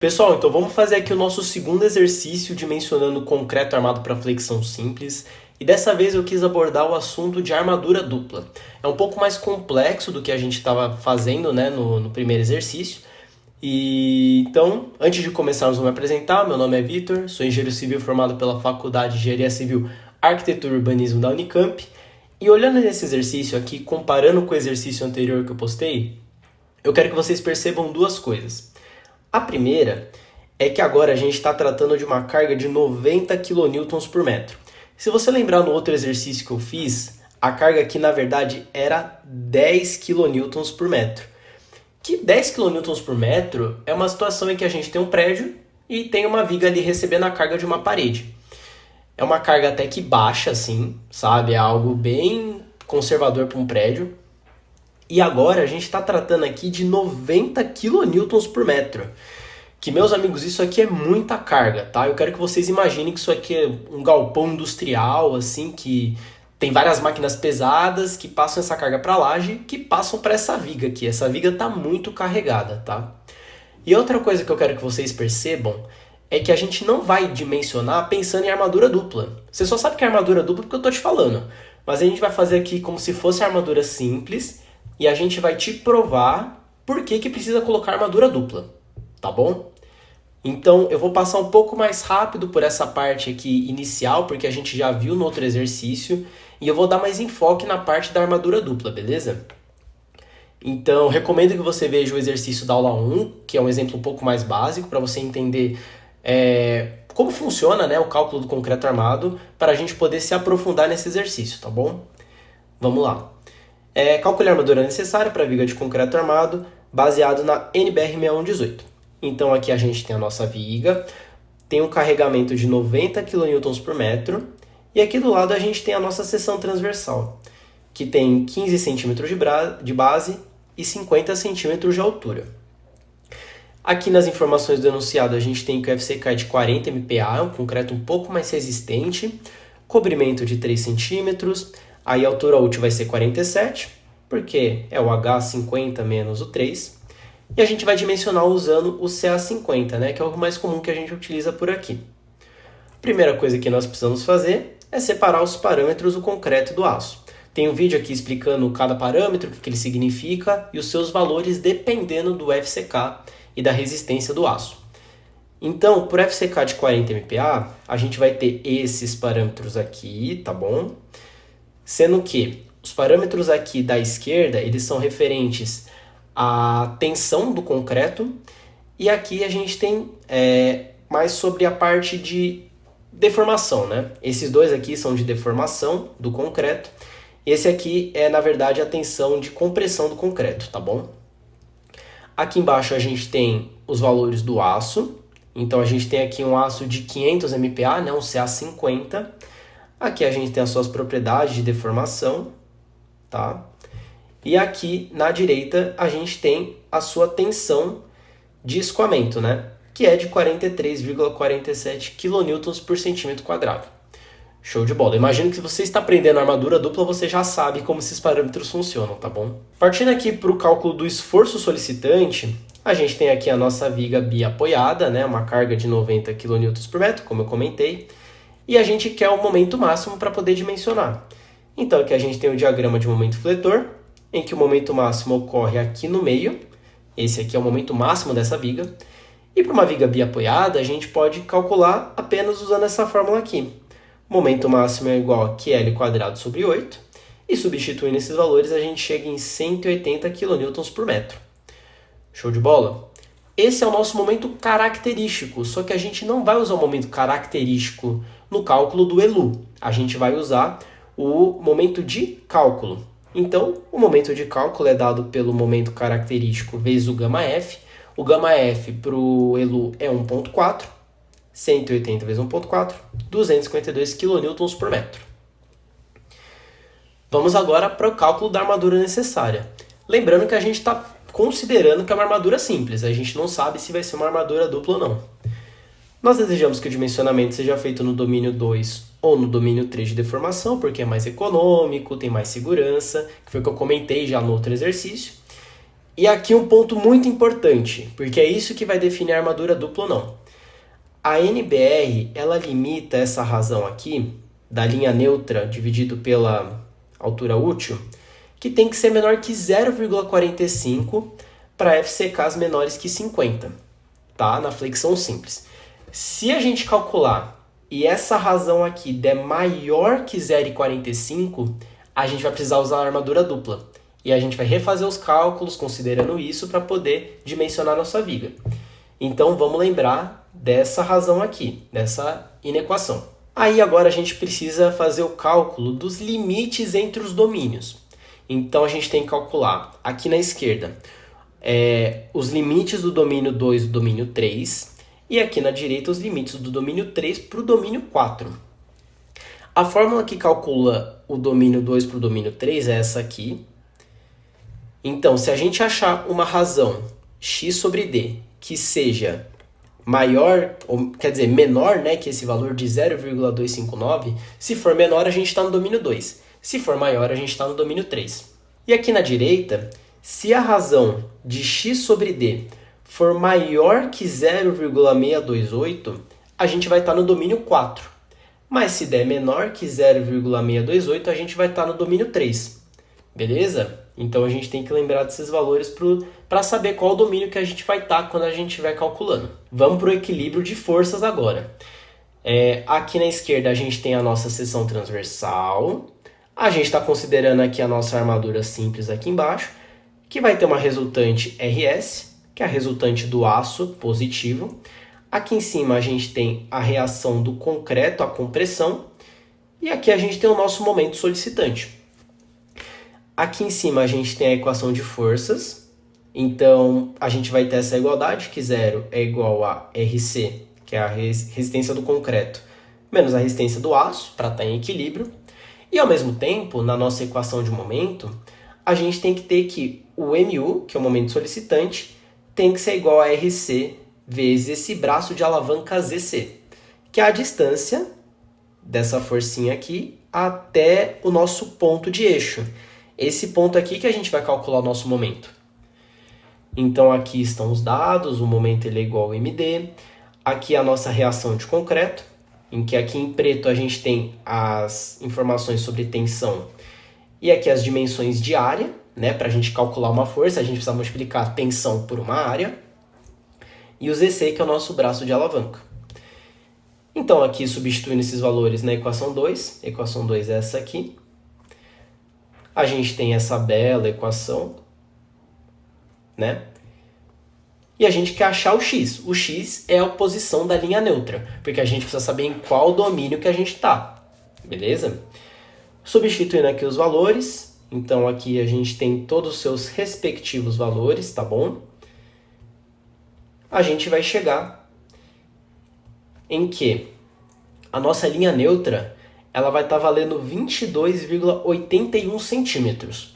Pessoal, então vamos fazer aqui o nosso segundo exercício dimensionando concreto armado para flexão simples. E dessa vez eu quis abordar o assunto de armadura dupla. É um pouco mais complexo do que a gente estava fazendo, né, no primeiro exercício. E então, antes de começarmos, vou me apresentar. Meu nome é Vitor, sou engenheiro civil formado pela Faculdade de Engenharia Civil, Arquitetura e Urbanismo da Unicamp. E olhando nesse exercício aqui, comparando com o exercício anterior que eu postei, eu quero que vocês percebam duas coisas. A primeira é que agora a gente está tratando de uma carga de 90 kN por metro. Se você lembrar no outro exercício que eu fiz, a carga aqui na verdade era 10 kN por metro. Que 10 kN por metro é uma situação em que a gente tem um prédio e tem uma viga ali recebendo a carga de uma parede. É uma carga até que baixa, assim, sabe? É algo bem conservador para um prédio. E agora a gente está tratando aqui de 90 kN por metro. Que, meus amigos, isso aqui é muita carga, tá? Eu quero que vocês imaginem que isso aqui é um galpão industrial, assim, que tem várias máquinas pesadas que passam essa carga para a laje, que passam para essa viga aqui. Essa viga está muito carregada, tá? E outra coisa que eu quero que vocês percebam é que a gente não vai dimensionar pensando em armadura dupla. Você só sabe que é armadura dupla porque eu tô te falando. Mas a gente vai fazer aqui como se fosse armadura simples e a gente vai te provar por que precisa colocar armadura dupla, tá bom? Então eu vou passar um pouco mais rápido por essa parte aqui inicial, porque a gente já viu no outro exercício, e eu vou dar mais enfoque na parte da armadura dupla, beleza? Então recomendo que você veja o exercício da aula 1, que é um exemplo um pouco mais básico, para você entender como funciona, né, o cálculo do concreto armado, para a gente poder se aprofundar nesse exercício, tá bom? Vamos lá. Calcule a armadura necessária para a viga de concreto armado, baseado na NBR 6118. Então aqui a gente tem a nossa viga, tem um carregamento de 90 kN por metro, e aqui do lado a gente tem a nossa seção transversal, que tem 15 centímetros de base e 50 centímetros de altura. Aqui nas informações do enunciado a gente tem que o FCK é de 40 MPa, um concreto um pouco mais resistente, cobrimento de 3 centímetros, aí a altura útil vai ser 47, porque é o H50 menos o 3, e a gente vai dimensionar usando o CA50, né, que é o mais comum que a gente utiliza por aqui. A primeira coisa que nós precisamos fazer é separar os parâmetros do concreto e do aço. Tem um vídeo aqui explicando cada parâmetro, o que ele significa e os seus valores dependendo do FCK e da resistência do aço. Então, por FCK de 40 MPa, a gente vai ter esses parâmetros aqui, tá bom? Sendo que os parâmetros aqui da esquerda, eles são referentes à tensão do concreto, e aqui a gente tem mais sobre a parte de deformação, né? Esses dois aqui são de deformação do concreto, esse aqui é, na verdade, a tensão de compressão do concreto, tá bom? Aqui embaixo a gente tem os valores do aço, então a gente tem aqui um aço de 500 MPa, né? Um CA50. Aqui a gente tem as suas propriedades de deformação, tá? E aqui na direita a gente tem a sua tensão de escoamento, né? Que é de 43,47 kN por centímetro quadrado. Show de bola. Imagino que se você está aprendendo armadura dupla, você já sabe como esses parâmetros funcionam, tá bom? Partindo aqui para o cálculo do esforço solicitante, a gente tem aqui a nossa viga biapoiada, né? Uma carga de 90 kN por metro, como eu comentei, e a gente quer o momento máximo para poder dimensionar. Então aqui a gente tem o diagrama de momento fletor, em que o momento máximo ocorre aqui no meio, esse aqui é o momento máximo dessa viga, e para uma viga biapoiada a gente pode calcular apenas usando essa fórmula aqui. O momento máximo é igual a QL² sobre 8, e substituindo esses valores a gente chega em 180 kN por metro. Show de bola? Esse é o nosso momento característico, só que a gente não vai usar o momento característico no cálculo do ELU. A gente vai usar o momento de cálculo. Então, o momento de cálculo é dado pelo momento característico vezes o γF. O γF para o ELU é 1,4. 180 vezes 1,4, 252 kN por metro. Vamos agora para o cálculo da armadura necessária. Lembrando que a gente está considerando que é uma armadura simples, a gente não sabe se vai ser uma armadura dupla ou não. Nós desejamos que o dimensionamento seja feito no domínio 2 ou no domínio 3 de deformação, porque é mais econômico, tem mais segurança, que foi o que eu comentei já no outro exercício. E aqui um ponto muito importante, porque é isso que vai definir a armadura dupla ou não. A NBR, ela limita essa razão aqui, da linha neutra dividido pela altura útil, que tem que ser menor que 0,45 para FCKs menores que 50, tá? Na flexão simples. Se a gente calcular e essa razão aqui der maior que 0,45, a gente vai precisar usar a armadura dupla. E a gente vai refazer os cálculos considerando isso para poder dimensionar nossa viga. Então vamos lembrar dessa razão aqui, dessa inequação. Aí agora a gente precisa fazer o cálculo dos limites entre os domínios. Então a gente tem que calcular aqui na esquerda os limites do domínio 2 e do domínio 3. E aqui na direita os limites do domínio 3 para o domínio 4. A fórmula que calcula o domínio 2 para o domínio 3 é essa aqui. Então, se a gente achar uma razão x sobre d que seja maior, ou quer dizer, menor, né, que esse valor de 0,259, se for menor a gente está no domínio 2, se for maior a gente está no domínio 3. E aqui na direita, se a razão de x sobre d for maior que 0,628, a gente vai estar no domínio 4. Mas se der menor que 0,628, a gente vai estar no domínio 3. Beleza? Então a gente tem que lembrar desses valores para saber qual o domínio que a gente vai estar quando a gente estiver calculando. Vamos para o equilíbrio de forças agora. Aqui na esquerda a gente tem a nossa seção transversal. A gente está considerando aqui a nossa armadura simples aqui embaixo, que vai ter uma resultante RS, que é a resultante do aço positivo. Aqui em cima a gente tem a reação do concreto à compressão. E aqui a gente tem o nosso momento solicitante. Aqui em cima a gente tem a equação de forças, então a gente vai ter essa igualdade, que 0 é igual a RC, que é a resistência do concreto, menos a resistência do aço, para estar em equilíbrio. E ao mesmo tempo, na nossa equação de momento, a gente tem que ter que o MU, que é o momento solicitante, tem que ser igual a RC vezes esse braço de alavanca ZC, que é a distância dessa forcinha aqui até o nosso ponto de eixo. Esse ponto aqui que a gente vai calcular o nosso momento. Então aqui estão os dados, o momento ele é igual ao MD. Aqui a nossa reação de concreto, em que aqui em preto a gente tem as informações sobre tensão e aqui as dimensões de área, né? Para a gente calcular uma força, a gente precisa multiplicar a tensão por uma área. E o ZC, que é o nosso braço de alavanca. Então aqui substituindo esses valores na equação 2, equação 2 é essa aqui. A gente tem essa bela equação, né? E a gente quer achar o x. O x é a posição da linha neutra, porque a gente precisa saber em qual domínio que a gente está, beleza? Substituindo aqui os valores, então aqui a gente tem todos os seus respectivos valores, tá bom? A gente vai chegar em que a nossa linha neutra ela vai estar valendo 22,81 centímetros.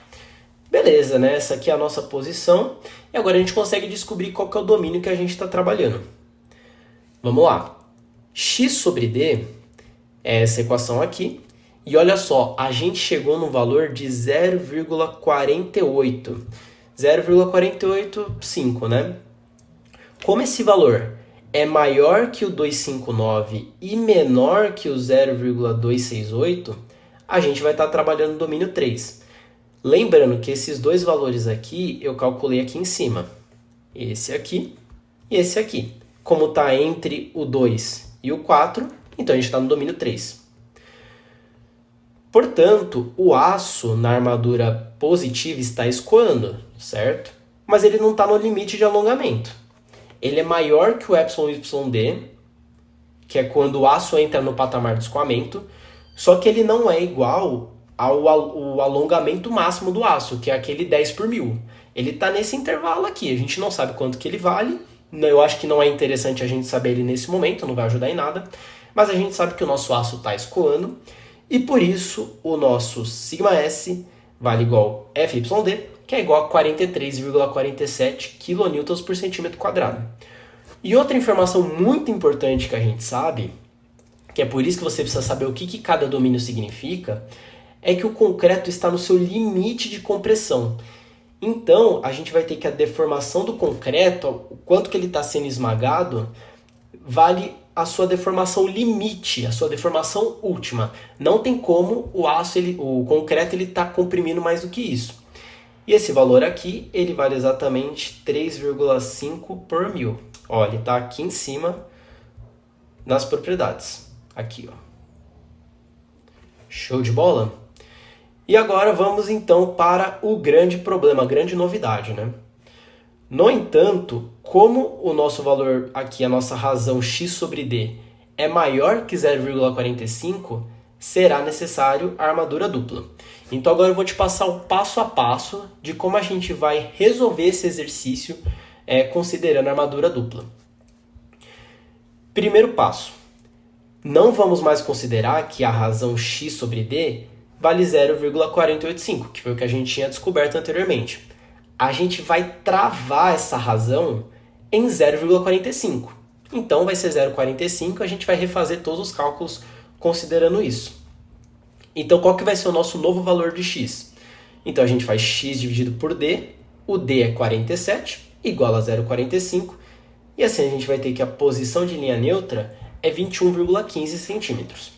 Beleza, né? Essa aqui é a nossa posição. E agora a gente consegue descobrir qual que é o domínio que a gente está trabalhando. Vamos lá. X sobre D é essa equação aqui. E olha só, a gente chegou no valor de 0,48. 0,485, né? Como esse valor é maior que o 259 e menor que o 0,268, a gente vai estar trabalhando no domínio 3. Lembrando que esses dois valores aqui, eu calculei aqui em cima. Esse aqui e esse aqui. Como está entre o 2 e o 4, então a gente está no domínio 3. Portanto, o aço na armadura positiva está escoando, certo? Mas ele não está no limite de alongamento. Ele é maior que o εyd, que é quando o aço entra no patamar de escoamento, só que ele não é igual ao alongamento máximo do aço, que é aquele 10 por mil. Ele está nesse intervalo aqui, a gente não sabe quanto que ele vale, eu acho que não é interessante a gente saber ele nesse momento, não vai ajudar em nada, mas a gente sabe que o nosso aço está escoando, e por isso o nosso σS vale igual a FYD, que é igual a 43,47 kN por centímetro quadrado. E outra informação muito importante que a gente sabe, que é por isso que você precisa saber o que cada domínio significa, é que o concreto está no seu limite de compressão. Então, a gente vai ter que a deformação do concreto, o quanto que ele está sendo esmagado, vale a sua deformação limite, a sua deformação última. Não tem como o concreto ele tá comprimindo mais do que isso. E esse valor aqui, ele vale exatamente 3,5 por mil. Ó, ele está aqui em cima nas propriedades. Aqui, ó. Show de bola? E agora vamos então para o grande problema, a grande novidade, né? No entanto, como o nosso valor aqui, a nossa razão x sobre d, é maior que 0,45, será necessário a armadura dupla. Então agora eu vou te passar o passo a passo de como a gente vai resolver esse exercício considerando a armadura dupla. Primeiro passo, não vamos mais considerar que a razão x sobre d vale 0,485, que foi o que a gente tinha descoberto anteriormente. A gente vai travar essa razão em 0,45. Então vai ser 0,45, a gente vai refazer todos os cálculos considerando isso. Então qual que vai ser o nosso novo valor de x? Então a gente faz x dividido por d, o d é 47, igual a 0,45, e assim a gente vai ter que a posição de linha neutra é 21,15 centímetros.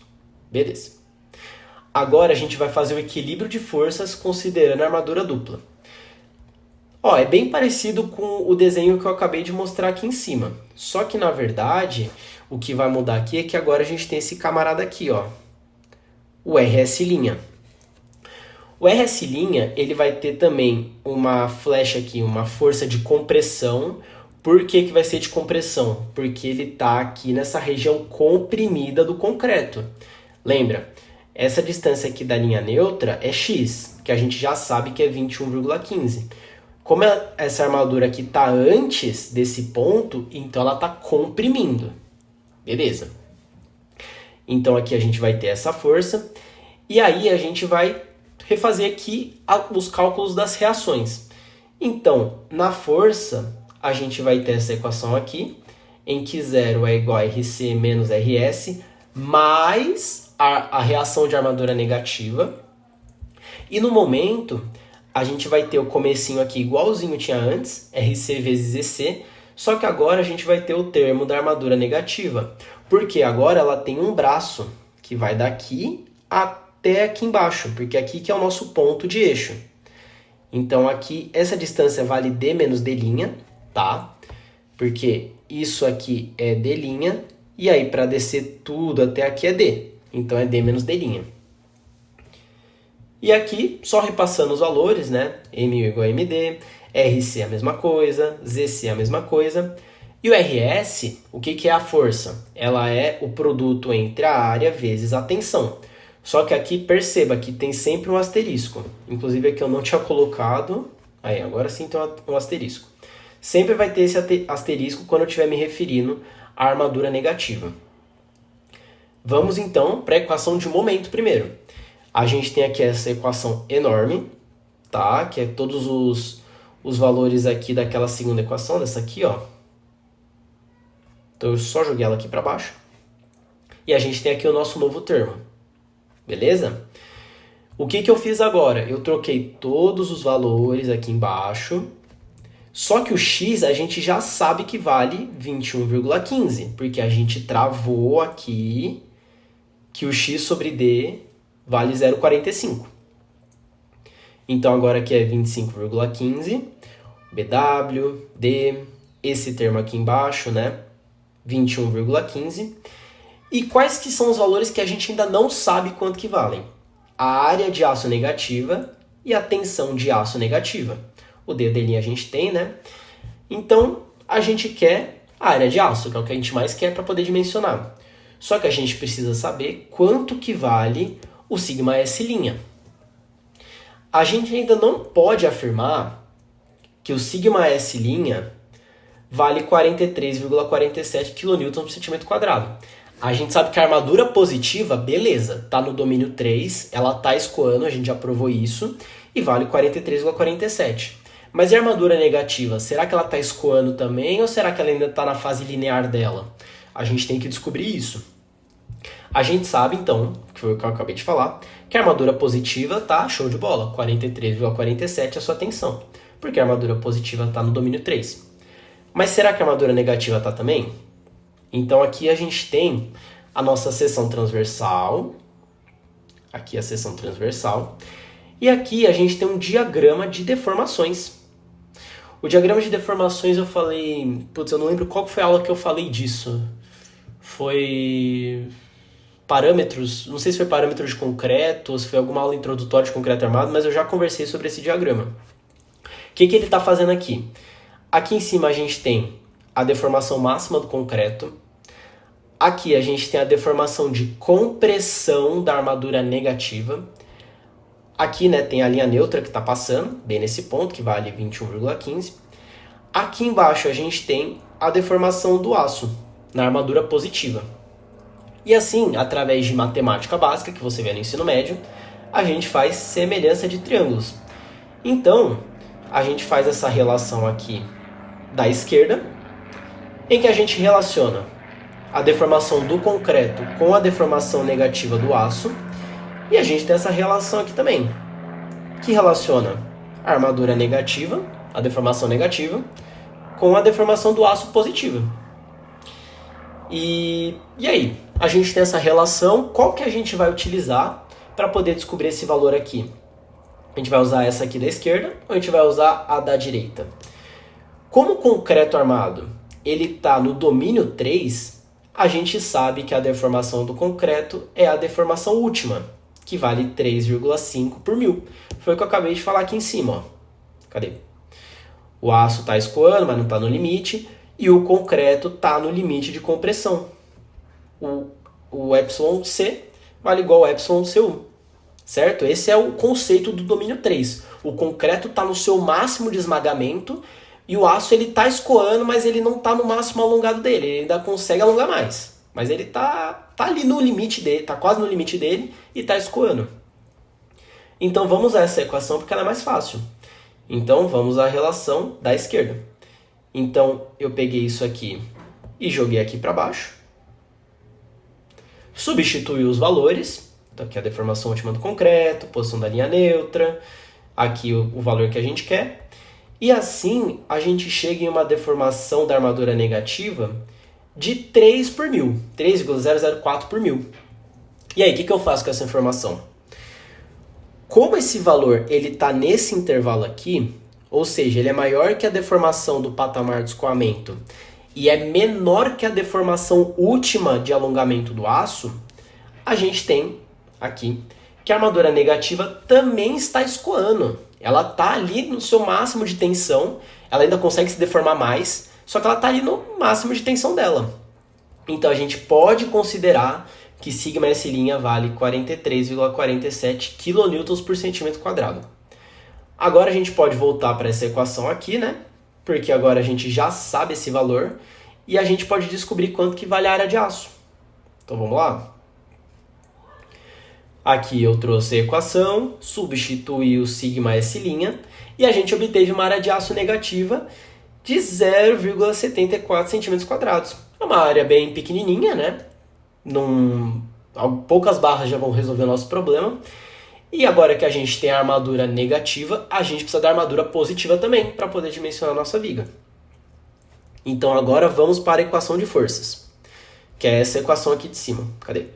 Beleza. Agora a gente vai fazer o equilíbrio de forças considerando a armadura dupla. Ó, é bem parecido com o desenho que eu acabei de mostrar aqui em cima. Só que, na verdade, o que vai mudar aqui é que agora a gente tem esse camarada aqui, ó, o RS'. O RS', ele vai ter também uma flecha aqui, uma força de compressão. Por que que vai ser de compressão? Porque ele está aqui nessa região comprimida do concreto. Lembra? Essa distância aqui da linha neutra é x, que a gente já sabe que é 21,15. Como essa armadura aqui está antes desse ponto, então ela está comprimindo. Beleza. Então aqui a gente vai ter essa força. E aí a gente vai refazer aqui os cálculos das reações. Então, na força, a gente vai ter essa equação aqui, em que 0 é igual a RC menos RS, mais a reação de armadura negativa. E no momento, a gente vai ter o comecinho aqui igualzinho tinha antes, RC vezes EC, só que agora a gente vai ter o termo da armadura negativa, porque agora ela tem um braço que vai daqui até aqui embaixo, porque aqui que é o nosso ponto de eixo. Então aqui, essa distância vale D menos D', tá? Porque isso aqui é D', e aí para descer tudo até aqui é D. Então é D menos D'. E aqui, só repassando os valores, né? M igual a MD, RC é a mesma coisa, ZC é a mesma coisa. E o RS, o que é a força? Ela é o produto entre a área vezes a tensão. Só que aqui, perceba que tem sempre um asterisco. Inclusive aqui eu não tinha colocado. Aí, agora sim tem um asterisco. Sempre vai ter esse asterisco quando eu estiver me referindo à armadura negativa. Vamos então para a equação de momento primeiro. A gente tem aqui essa equação enorme, tá? Que é todos os valores aqui daquela segunda equação, dessa aqui, ó. Então eu só joguei ela aqui para baixo. E a gente tem aqui o nosso novo termo. Beleza? O que eu fiz agora? Eu troquei todos os valores aqui embaixo. Só que o x a gente já sabe que vale 21,15. Porque a gente travou aqui que o x sobre d vale 0,45. Então agora aqui é 25,15. BW, D, esse termo aqui embaixo, né? 21,15. E quais que são os valores que a gente ainda não sabe quanto que valem? A área de aço negativa e a tensão de aço negativa. O D dele a gente tem, né? Então, a gente quer a área de aço, que é o que a gente mais quer para poder dimensionar. Só que a gente precisa saber quanto que vale o sigma S'. A gente ainda não pode afirmar que o sigma S' vale 43,47 kN por centímetro quadrado. A gente sabe que a armadura positiva, beleza, tá no domínio 3, ela tá escoando, a gente já provou isso, e vale 43,47. Mas e a armadura negativa? Será que ela tá escoando também, ou será que ela ainda tá na fase linear dela? A gente tem que descobrir isso. A gente sabe, então, que foi o que eu acabei de falar, que a armadura positiva tá show de bola, 43,47 é a sua tensão. porque a armadura positiva está no domínio 3. Mas será que a armadura negativa está também? Então aqui a gente tem a nossa seção transversal, aqui a seção transversal, e aqui a gente tem um diagrama de deformações. O diagrama de deformações eu falei... Putz, eu não lembro qual foi a aula que eu falei disso. Foi... parâmetros, não sei se foi parâmetros de concreto ou se foi alguma aula introdutória de concreto armado, mas eu já conversei sobre esse diagrama. O que ele está fazendo aqui? Aqui em cima a gente tem a deformação máxima do concreto. Aqui a gente tem a deformação de compressão da armadura negativa. Aqui, né, tem a linha neutra que está passando, bem nesse ponto, que vale 21,15. Aqui embaixo a gente tem a deformação do aço na armadura positiva. E assim, através de matemática básica, que você vê no ensino médio, a gente faz semelhança de triângulos. Então, a gente faz essa relação aqui da esquerda, em que a gente relaciona a deformação do concreto com a deformação negativa do aço, e a gente tem essa relação aqui também, que relaciona a armadura negativa, a deformação negativa, com a deformação do aço positiva. E aí, a gente tem essa relação, qual que a gente vai utilizar para poder descobrir esse valor aqui? A gente vai usar essa aqui da esquerda ou a gente vai usar a da direita? Como o concreto armado ele está no domínio 3, a gente sabe que a deformação do concreto é a deformação última, que vale 3,5 por mil. Foi o que eu acabei de falar aqui em cima. Ó. Cadê? O aço está escoando, mas não está no limite. E o concreto está no limite de compressão. O εc vale igual a εcu. Certo? Esse é o conceito do domínio 3. O concreto está no seu máximo de esmagamento e o aço está escoando, mas ele não está no máximo alongado dele. Ele ainda consegue alongar mais. Mas ele está ali no limite dele, está quase no limite dele e está escoando. Então vamos usar essa equação porque ela é mais fácil. Então vamos usar a relação da esquerda. Então eu peguei isso aqui e joguei aqui para baixo. Substituí os valores. Então aqui a deformação última do concreto, posição da linha neutra, aqui o valor que a gente quer. E assim a gente chega em uma deformação da armadura negativa de 3 por mil, 3,004 por mil. E aí, o que eu faço com essa informação? Como esse valor está nesse intervalo aqui, ou seja, ele é maior que a deformação do patamar de escoamento e é menor que a deformação última de alongamento do aço, a gente tem aqui que a armadura negativa também está escoando. Ela está ali no seu máximo de tensão, ela ainda consegue se deformar mais, só que ela está ali no máximo de tensão dela. Então a gente pode considerar que σS' vale 43,47 kN por centímetro quadrado. Agora a gente pode voltar para essa equação aqui, né? Porque agora a gente já sabe esse valor e a gente pode descobrir quanto que vale a área de aço. Então vamos lá? Aqui eu trouxe a equação, substituí o σS' e a gente obteve uma área de aço negativa de 0,74 centímetros quadrados. É uma área bem pequenininha, né? Poucas barras já vão resolver o nosso problema. E agora que a gente tem a armadura negativa, a gente precisa da armadura positiva também para poder dimensionar a nossa viga. Então agora vamos para a equação de forças, que é essa equação aqui de cima. Cadê?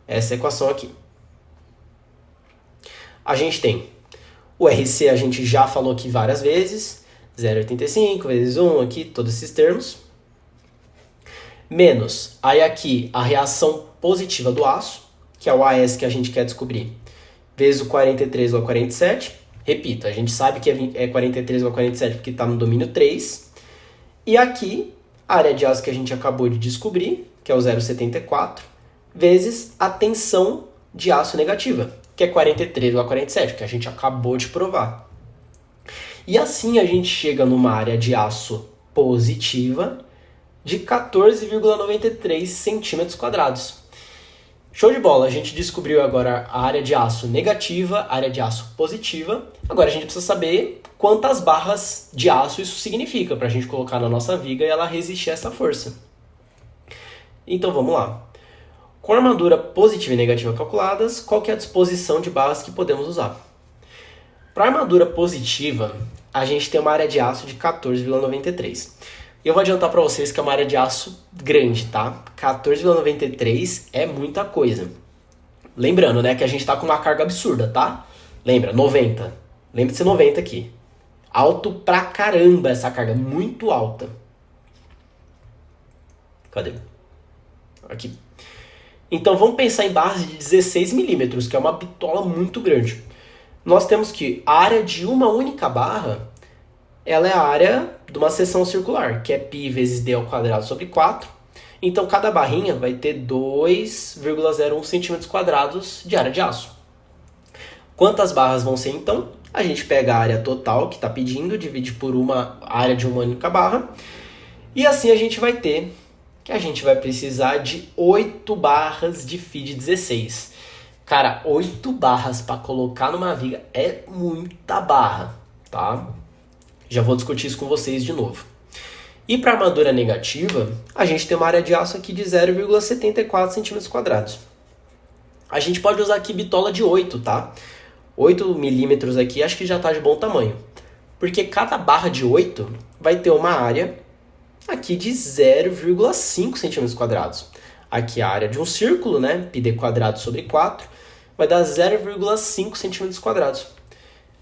Essa equação aqui. A gente tem o RC, a gente já falou aqui várias vezes, 0,85 vezes 1 aqui, todos esses termos. Menos, aí aqui, a reação positiva do aço, que é o AS que a gente quer descobrir, vezes o 43,47. Repito, a gente sabe que é 43,47 porque está no domínio 3. E aqui, a área de aço que a gente acabou de descobrir, que é o 0,74, vezes a tensão de aço negativa, que é 43,47, que a gente acabou de provar. E assim a gente chega numa área de aço positiva de 14,93 centímetros quadrados. Show de bola, a gente descobriu agora a área de aço negativa, a área de aço positiva. Agora a gente precisa saber quantas barras de aço isso significa para a gente colocar na nossa viga e ela resistir a essa força. Então vamos lá. Com a armadura positiva e negativa calculadas, qual que é a disposição de barras que podemos usar? Para armadura positiva, a gente tem uma área de aço de 14,93. Eu vou adiantar para vocês que é uma área de aço grande, tá? 14,93 é muita coisa. Lembrando, né, que a gente tá com uma carga absurda, tá? Lembra, 90. Lembra de ser 90 aqui. Alto pra caramba essa carga, muito alta. Cadê? Aqui. Então vamos pensar em barras de 16 milímetros, que é uma bitola muito grande. Nós temos que a área de uma única barra, ela é a área de uma seção circular, que é π vezes d ao quadrado sobre 4. Então cada barrinha vai ter 2,01 centímetros quadrados de área de aço. Quantas barras vão ser então? A gente pega a área total que está pedindo, divide por uma área de uma única barra, e assim a gente vai ter que a gente vai precisar de 8 barras de FI 16. Cara, 8 barras para colocar numa viga é muita barra, tá? Já vou discutir isso com vocês de novo. E para armadura negativa, a gente tem uma área de aço aqui de 0,74 centímetros quadrados. A gente pode usar aqui bitola de 8, tá? 8 milímetros aqui acho que já está de bom tamanho. Porque cada barra de 8 vai ter uma área aqui de 0,5 centímetros quadrados. Aqui a área de um círculo, né? πd quadrado sobre 4, vai dar 0,5 centímetros quadrados.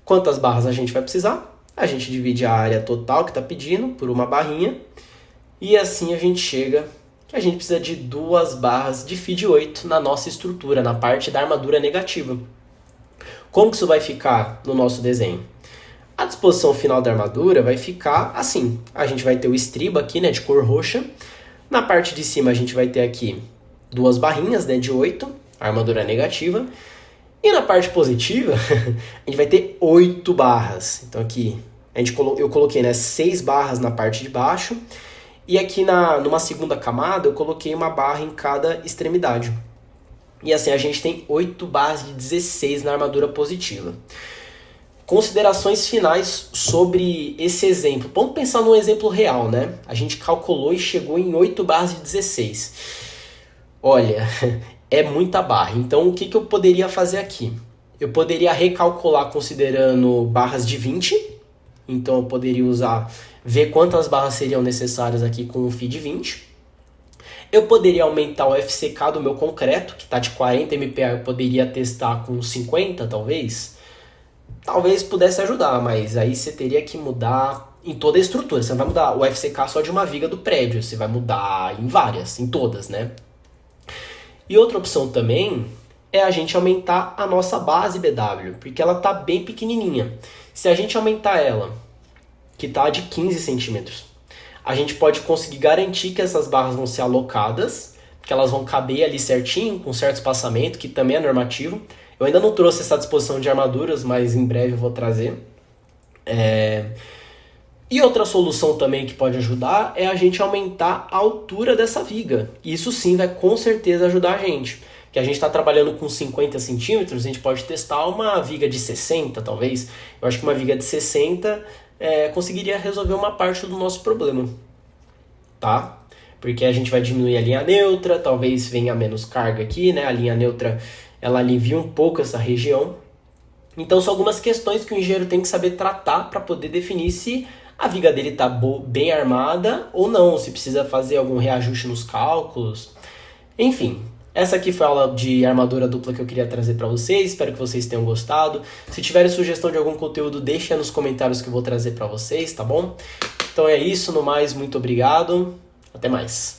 Quantas barras a gente vai precisar? A gente divide a área total que está pedindo por uma barrinha. E assim a gente chega que a gente precisa de 2 barras de FI de 8 na nossa estrutura, na parte da armadura negativa. Como que isso vai ficar no nosso desenho? A disposição final da armadura vai ficar assim. A gente vai ter o estribo aqui, né, de cor roxa. Na parte de cima a gente vai ter aqui 2 barrinhas, né, de 8, a armadura negativa. E na parte positiva, a gente vai ter 8 barras. Então aqui eu coloquei, né, 6 barras na parte de baixo. E aqui numa segunda camada eu coloquei uma barra em cada extremidade. E assim a gente tem 8 barras de 16 na armadura positiva. Considerações finais sobre esse exemplo. Vamos pensar num exemplo real, né? A gente calculou e chegou em 8 barras de 16. Olha, é muita barra. Então, o que eu poderia fazer aqui? Eu poderia recalcular considerando barras de 20. Então, eu poderia ver quantas barras seriam necessárias aqui com um FI de 20. Eu poderia aumentar o FCK do meu concreto, que está de 40 MPa. Eu poderia testar com 50, talvez. Talvez pudesse ajudar, mas aí você teria que mudar em toda a estrutura. Você não vai mudar o FCK só de uma viga do prédio, você vai mudar em várias, em todas, né? E outra opção também é a gente aumentar a nossa base BW, porque ela está bem pequenininha. Se a gente aumentar ela, que está de 15 centímetros, a gente pode conseguir garantir que essas barras vão ser alocadas, que elas vão caber ali certinho, com certo espaçamento, que também é normativo. Eu ainda não trouxe essa disposição de armaduras, mas em breve eu vou trazer. E outra solução também que pode ajudar é a gente aumentar a altura dessa viga. Isso sim vai com certeza ajudar a gente. Que a gente está trabalhando com 50 centímetros, a gente pode testar uma viga de 60 talvez. Eu acho que uma viga de 60 conseguiria resolver uma parte do nosso problema. Tá? Porque a gente vai diminuir a linha neutra, talvez venha menos carga aqui, né? A linha neutra ela alivia um pouco essa região. Então são algumas questões que o engenheiro tem que saber tratar para poder definir se a viga dele está bem armada ou não, se precisa fazer algum reajuste nos cálculos. Enfim, essa aqui foi a aula de armadura dupla que eu queria trazer para vocês. Espero que vocês tenham gostado. Se tiverem sugestão de algum conteúdo, deixem aí nos comentários que eu vou trazer para vocês, tá bom? Então é isso, no mais, muito obrigado. Até mais.